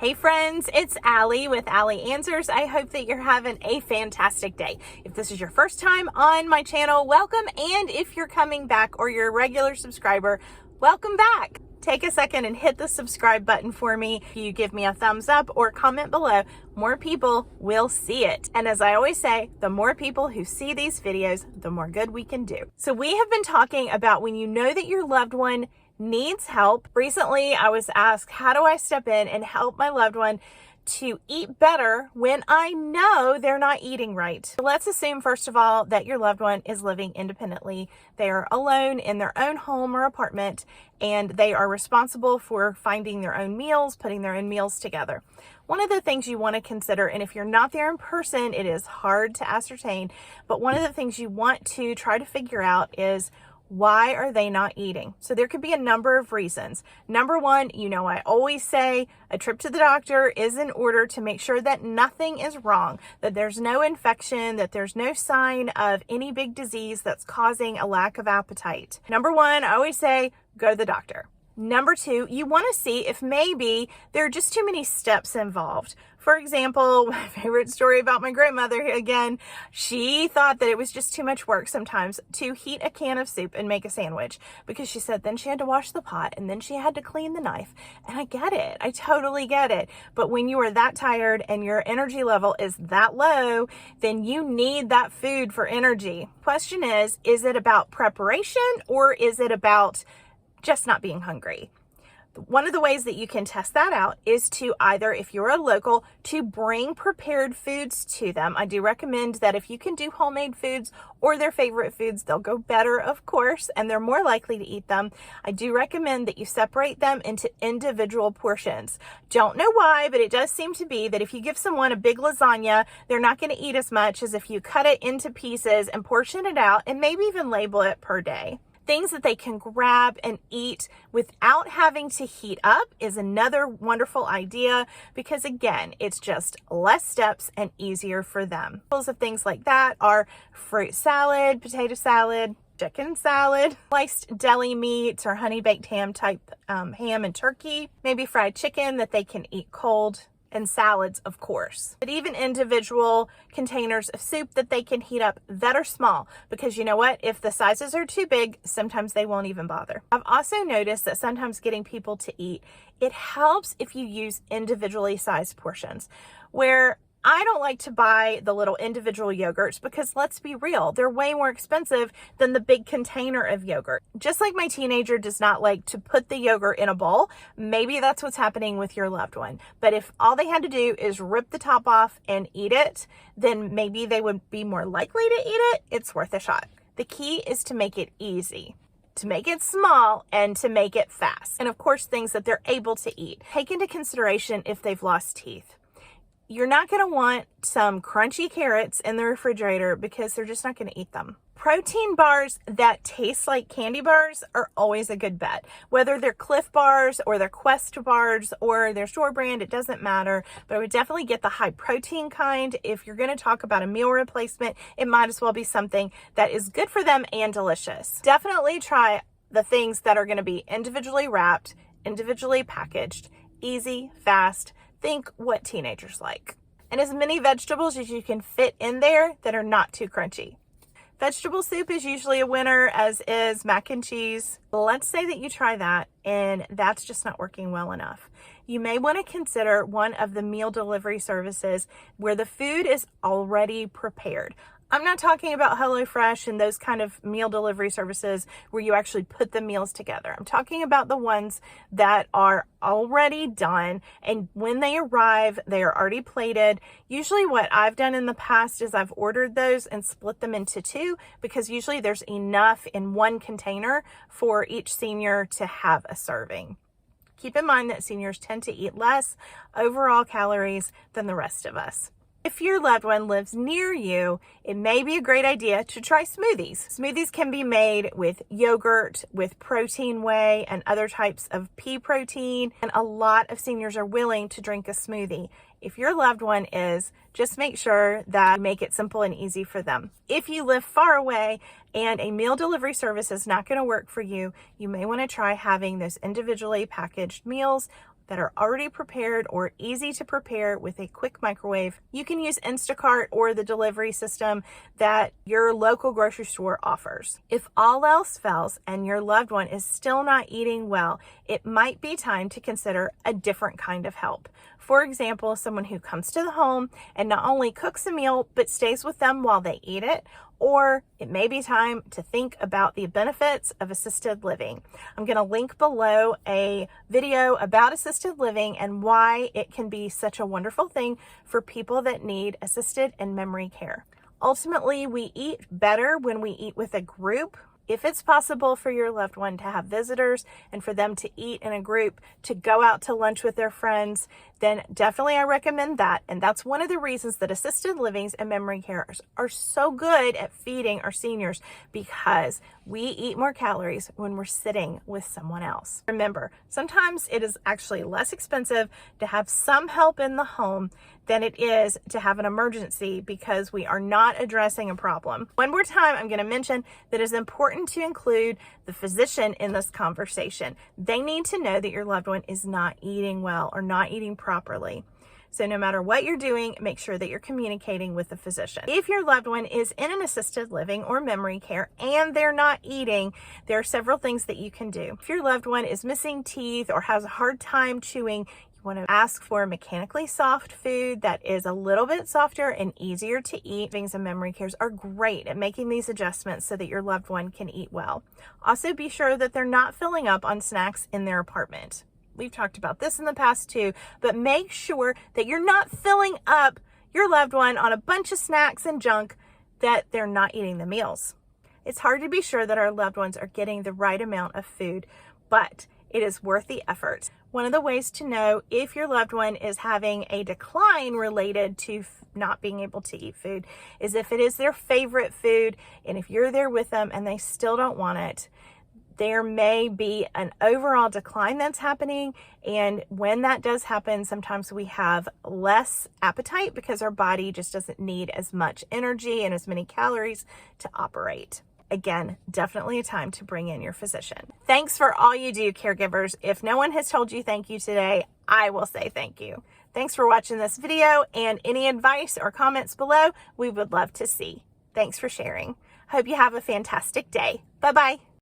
Hey friends, it's Allie with Allie Answers. I hope that you're having a fantastic day. If this is your first time on my channel, welcome. And if you're coming back or you're a regular subscriber, welcome back. Take a second and hit the subscribe button for me. If you give me a thumbs up or comment below, more people will see it. And as I always say, the more people who see these videos, the more good we can do. So we have been talking about when you know that your loved one needs help. Recently, I was asked, how do I step in and help my loved one to eat better when I know they're not eating right? So let's assume, first of all, that your loved one is living independently. They are alone in their own home or apartment, and they are responsible for finding their own meals, putting their own meals together. One of the things you want to consider, and if you're not there in person, it is hard to ascertain, but one of the things you want to try to figure out is, why are they not eating? So there could be a number of reasons. Number one, I always say a trip to the doctor is in order to make sure that nothing is wrong, that there's no infection, that there's no sign of any big disease that's causing a lack of appetite. Number one, I always say, go to the doctor. Number two, you want to see if maybe there are just too many steps involved. For example, my favorite story about my grandmother, again, she thought that it was just too much work sometimes to heat a can of soup and make a sandwich, because she said then she had to wash the pot and then she had to clean the knife. And I get it. I totally get it. But when you are that tired and your energy level is that low, then you need that food for energy. Question is it about preparation or is it about just not being hungry? One of the ways that you can test that out is to either, if you're a local, to bring prepared foods to them. I do recommend that if you can do homemade foods or their favorite foods, they'll go better, of course, and they're more likely to eat them. I do recommend that you separate them into individual portions. Don't know why, but it does seem to be that if you give someone a big lasagna, they're not going to eat as much as if you cut it into pieces and portion it out and maybe even label it per day. Things that they can grab and eat without having to heat up is another wonderful idea, because again, it's just less steps and easier for them. Examples of things like that are fruit salad, potato salad, chicken salad, sliced deli meats or honey baked ham type ham and turkey, maybe fried chicken that they can eat cold, and salads, of course. But even individual containers of soup that they can heat up that are small, because you know what? If the sizes are too big, sometimes they won't even bother. I've also noticed that sometimes getting people to eat, it helps if you use individually sized portions, where I don't like to buy the little individual yogurts because, let's be real, they're way more expensive than the big container of yogurt. Just like my teenager does not like to put the yogurt in a bowl, maybe that's what's happening with your loved one. But if all they had to do is rip the top off and eat it, then maybe they would be more likely to eat it. It's worth a shot. The key is to make it easy, to make it small, and to make it fast. And of course, things that they're able to eat. Take into consideration if they've lost teeth. You're not going to want some crunchy carrots in the refrigerator because they're just not going to eat them. Protein bars that taste like candy bars are always a good bet. Whether they're Cliff bars or they're Quest bars or they're store brand, it doesn't matter. But I would definitely get the high protein kind. If you're going to talk about a meal replacement, it might as well be something that is good for them and delicious. Definitely try the things that are going to be individually wrapped, individually packaged, easy, fast. Think what teenagers like. And as many vegetables as you can fit in there that are not too crunchy. Vegetable soup is usually a winner, as is mac and cheese. Let's say that you try that and that's just not working well enough. You may want to consider one of the meal delivery services where the food is already prepared. I'm not talking about HelloFresh and those kind of meal delivery services where you actually put the meals together. I'm talking about the ones that are already done, and when they arrive, they are already plated. Usually what I've done in the past is I've ordered those and split them into two, because usually there's enough in one container for each senior to have a serving. Keep in mind that seniors tend to eat less overall calories than the rest of us. If your loved one lives near you, it may be a great idea to try smoothies. Smoothies can be made with yogurt, with protein whey, and other types of pea protein, and a lot of seniors are willing to drink a smoothie. If your loved one is, just make sure that you make it simple and easy for them. If you live far away and a meal delivery service is not going to work for you, you may want to try having those individually packaged meals that are already prepared or easy to prepare with a quick microwave. You can use Instacart or the delivery system that your local grocery store offers. If all else fails and your loved one is still not eating well, it might be time to consider a different kind of help. For example, someone who comes to the home and not only cooks a meal, but stays with them while they eat it. Or it may be time to think about the benefits of assisted living. I'm going to link below a video about assisted living and why it can be such a wonderful thing for people that need assisted and memory care. Ultimately, we eat better when we eat with a group. If it's possible for your loved one to have visitors and for them to eat in a group, to go out to lunch with their friends, then definitely I recommend that. And that's one of the reasons that assisted livings and memory care are so good at feeding our seniors, because we eat more calories when we're sitting with someone else. Remember, sometimes it is actually less expensive to have some help in the home than it is to have an emergency, because we are not addressing a problem. One more time, I'm going to mention that it's important to include the physician in this conversation. They need to know that your loved one is not eating well or not eating properly. So no matter what you're doing, make sure that you're communicating with the physician. If your loved one is in an assisted living or memory care and they're not eating, there are several things that you can do. If your loved one is missing teeth or has a hard time chewing, want to ask for mechanically soft food that is a little bit softer and easier to eat. Livings and memory cares are great at making these adjustments so that your loved one can eat well. Also, be sure that they're not filling up on snacks in their apartment. We've talked about this in the past too, but make sure that you're not filling up your loved one on a bunch of snacks and junk, that they're not eating the meals. It's hard to be sure that our loved ones are getting the right amount of food, but it is worth the effort. One of the ways to know if your loved one is having a decline related to not being able to eat food is if it is their favorite food, and if you're there with them and they still don't want it, there may be an overall decline that's happening. And when that does happen, sometimes we have less appetite because our body just doesn't need as much energy and as many calories to operate. Again, definitely a time to bring in your physician. Thanks for all you do, caregivers. If no one has told you thank you today, I will say thank you. Thanks for watching this video, and any advice or comments below, we would love to see. Thanks for sharing. Hope you have a fantastic day. Bye-bye.